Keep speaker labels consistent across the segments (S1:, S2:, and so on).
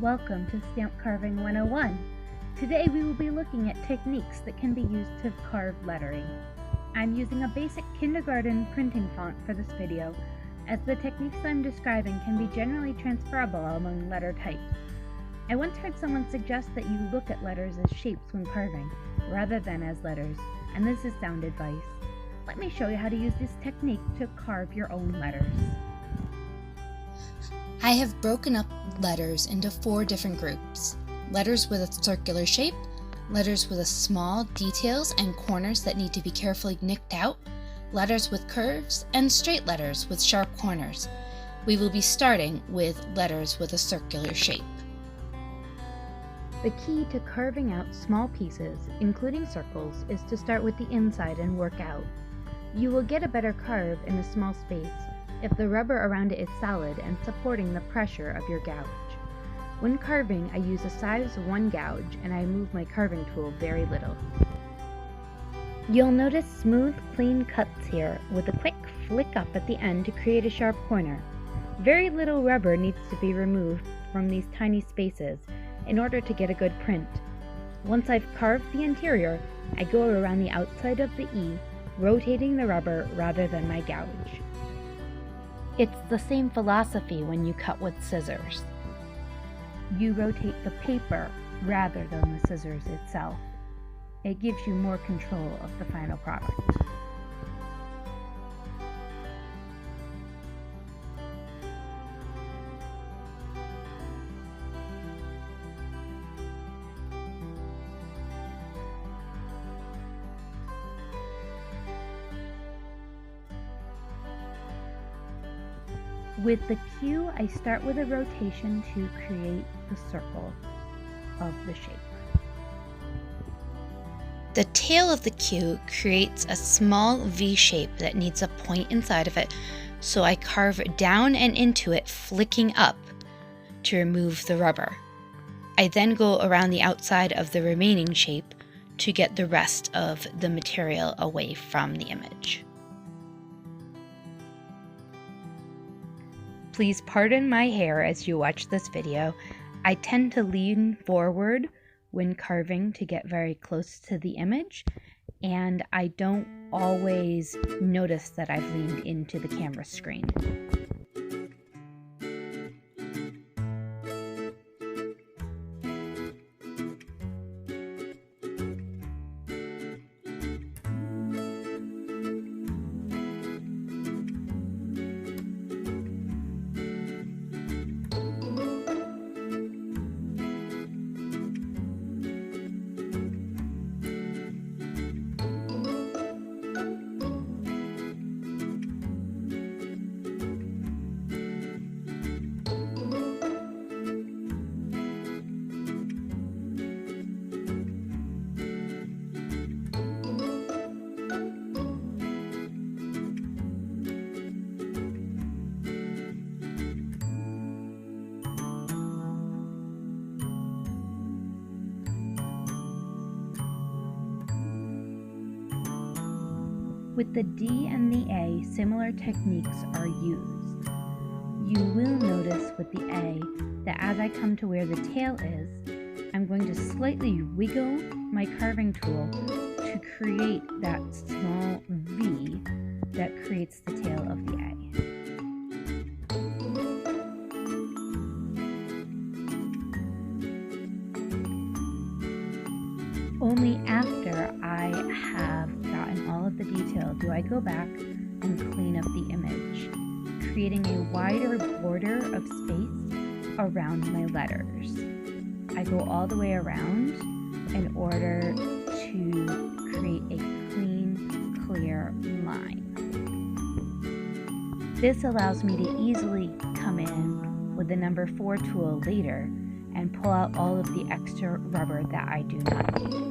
S1: Welcome to Stamp Carving 101. Today we will be looking at techniques that can be used to carve lettering. I'm using a basic kindergarten printing font for this video, as the techniques I'm describing can be generally transferable among letter types. I once heard someone suggest that you look at letters as shapes when carving, rather than as letters, and this is sound advice. Let me show you how to use this technique to carve your own letters.
S2: I have broken up letters into 4 different groups. Letters with a circular shape, letters with small details and corners that need to be carefully nicked out, letters with curves, and straight letters with sharp corners. We will be starting with letters with a circular shape.
S1: The key to carving out small pieces, including circles, is to start with the inside and work out. You will get a better carve in a small space if the rubber around it is solid and supporting the pressure of your gouge. When carving, I use a size 1 gouge and I move my carving tool very little. You'll notice smooth, clean cuts here with a quick flick up at the end to create a sharp corner. Very little rubber needs to be removed from these tiny spaces in order to get a good print. Once I've carved the interior, I go around the outside of the E, rotating the rubber rather than my gouge. It's the same philosophy when you cut with scissors. You rotate the paper rather than the scissors itself. It gives you more control of the final product. With the Q, I start with a rotation to create the circle of the shape.
S2: The tail of the Q creates a small V shape that needs a point inside of it, so I carve down and into it, flicking up to remove the rubber. I then go around the outside of the remaining shape to get the rest of the material away from the image.
S1: Please pardon my hair as you watch this video. I tend to lean forward when carving to get very close to the image, and I don't always notice that I've leaned into the camera screen. With the D and the A, similar techniques are used. You will notice with the A that as I come to where the tail is, I'm going to slightly wiggle my carving tool to create that small V that creates the tail of the A. Only after I have gotten all of the detail do I go back and clean up the image, creating a wider border of space around my letters. I go all the way around in order to create a clean, clear line. This allows me to easily come in with the number 4 tool later and pull out all of the extra rubber that I do not need.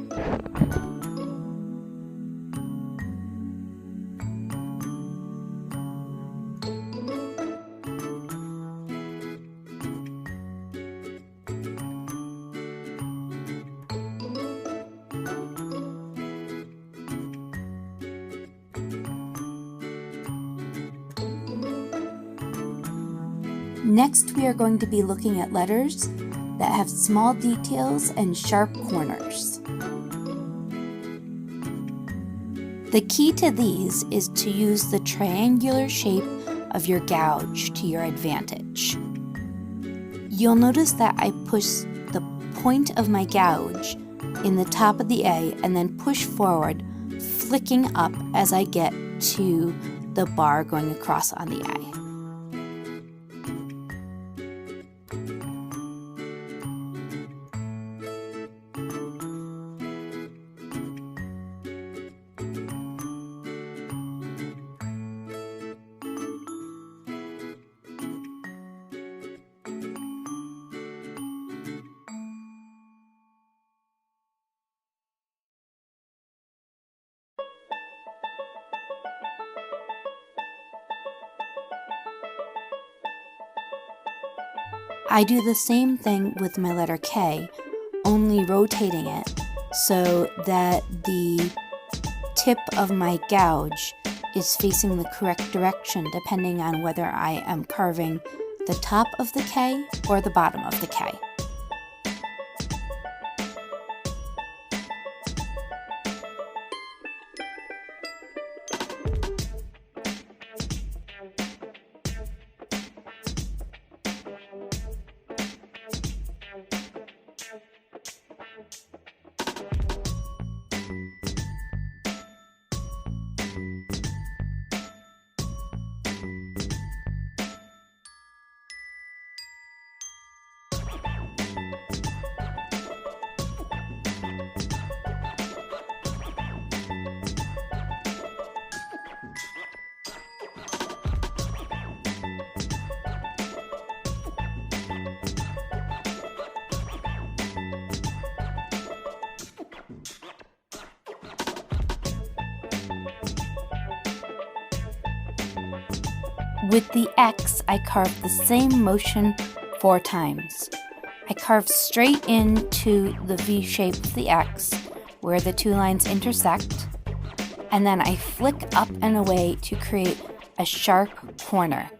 S2: Next, we are going to be looking at letters that have small details and sharp corners. The key to these is to use the triangular shape of your gouge to your advantage. You'll notice that I push the point of my gouge in the top of the A and then push forward, flicking up as I get to the bar going across on the A. I do the same thing with my letter K, only rotating it so that the tip of my gouge is facing the correct direction depending on whether I am carving the top of the K or the bottom of the K. With the X, I carve the same motion 4 times. I carve straight into the V shape of the X, where the 2 lines intersect, and then I flick up and away to create a sharp corner.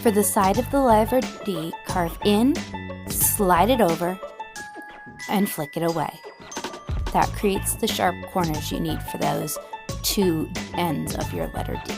S2: For the side of the letter D, carve in, slide it over, and flick it away. That creates the sharp corners you need for those 2 ends of your letter D.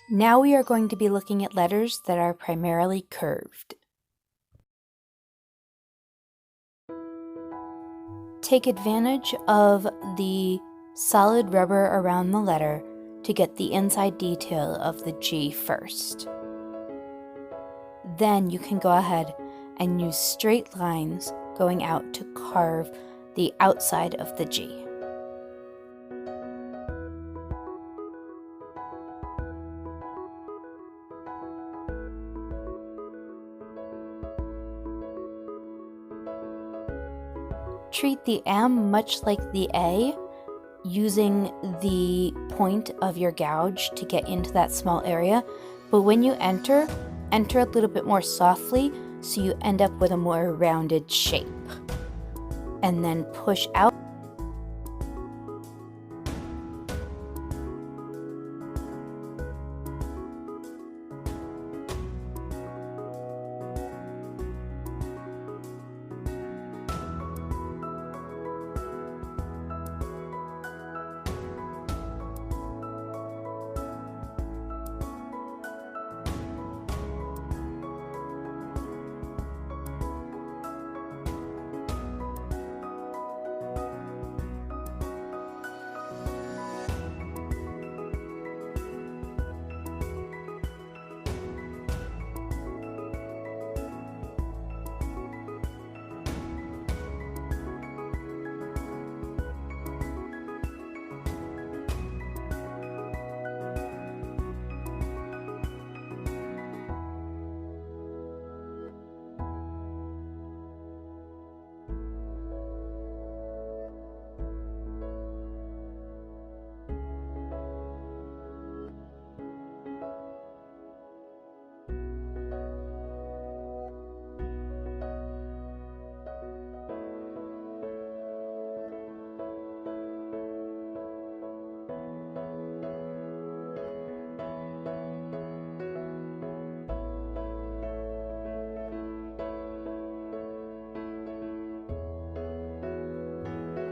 S2: Now we are going to be looking at letters that are primarily curved. Take advantage of the solid rubber around the letter to get the inside detail of the G first. Then you can go ahead and use straight lines going out to carve the outside of the G. Treat the M much like the A, using the point of your gouge to get into that small area, but when you enter a little bit more softly so you end up with a more rounded shape. And then push out.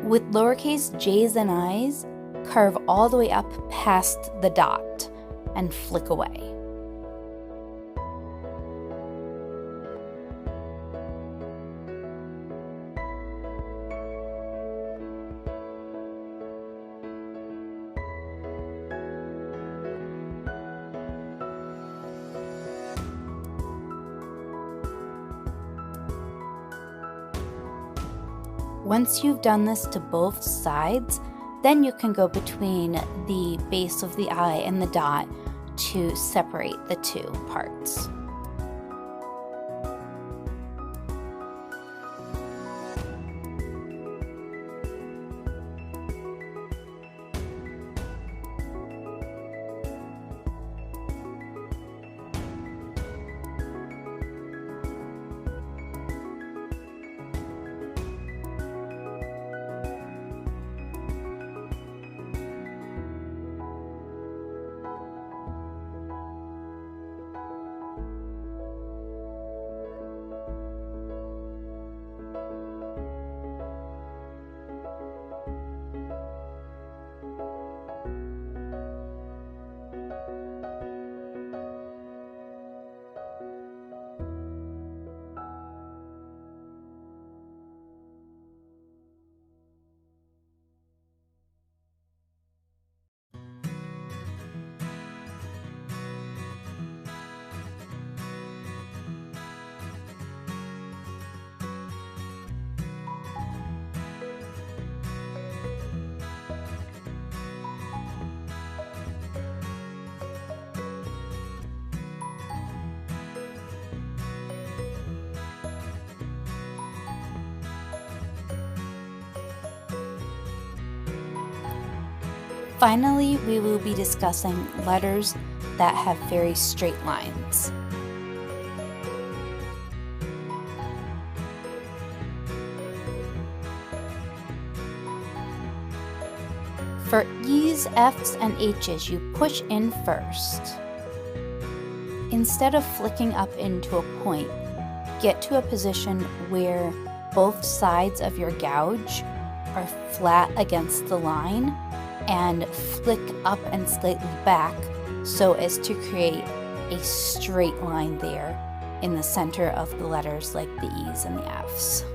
S2: With lowercase j's and i's, carve all the way up past the dot and flick away. Once you've done this to both sides, then you can go between the base of the eye and the dot to separate the two parts. Finally, we will be discussing letters that have very straight lines. For E's, F's, and H's, you push in first. Instead of flicking up into a point, get to a position where both sides of your gouge are flat against the line and flick up and slightly back so as to create a straight line there in the center of the letters like the E's and the F's.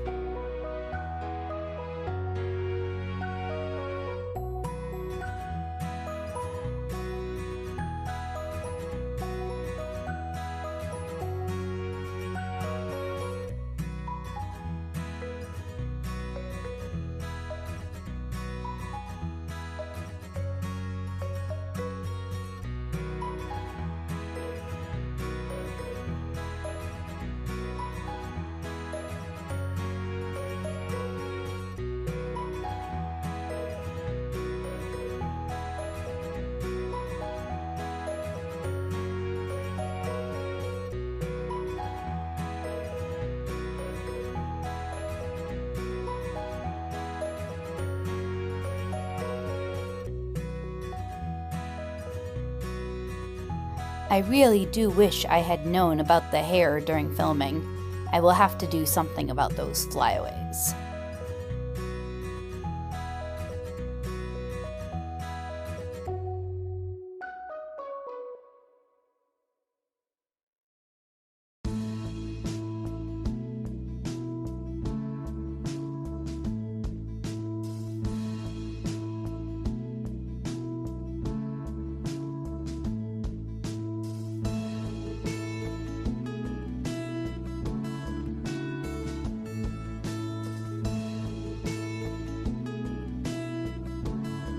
S2: I really do wish I had known about the hair during filming. I will have to do something about those flyaways.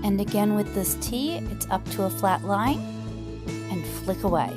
S2: And again with this T, it's up to a flat line and flick away.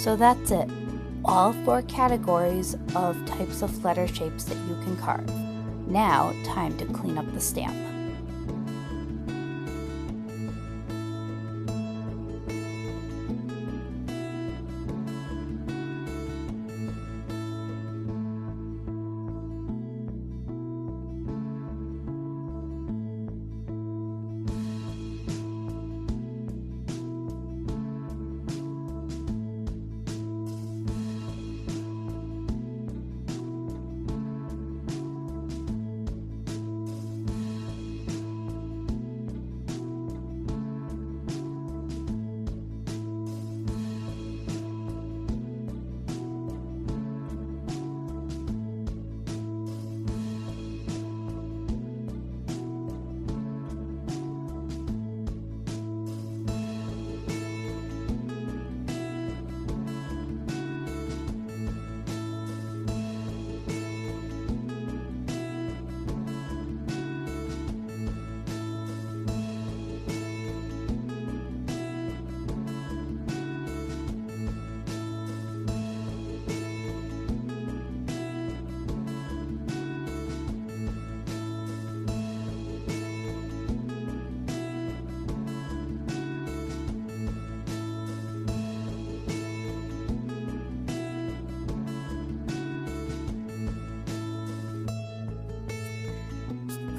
S2: So that's it. All 4 categories of types of letter shapes that you can carve. Now, time to clean up the stamp.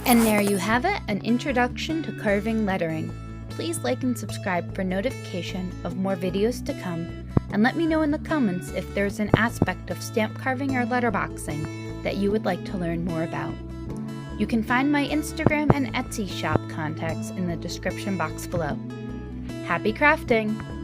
S2: And there you have it, an introduction to carving lettering. Please like and subscribe for notification of more videos to come, and let me know in the comments if there's an aspect of stamp carving or letterboxing that you would like to learn more about. You can find my Instagram and Etsy shop contacts in the description box below. Happy crafting!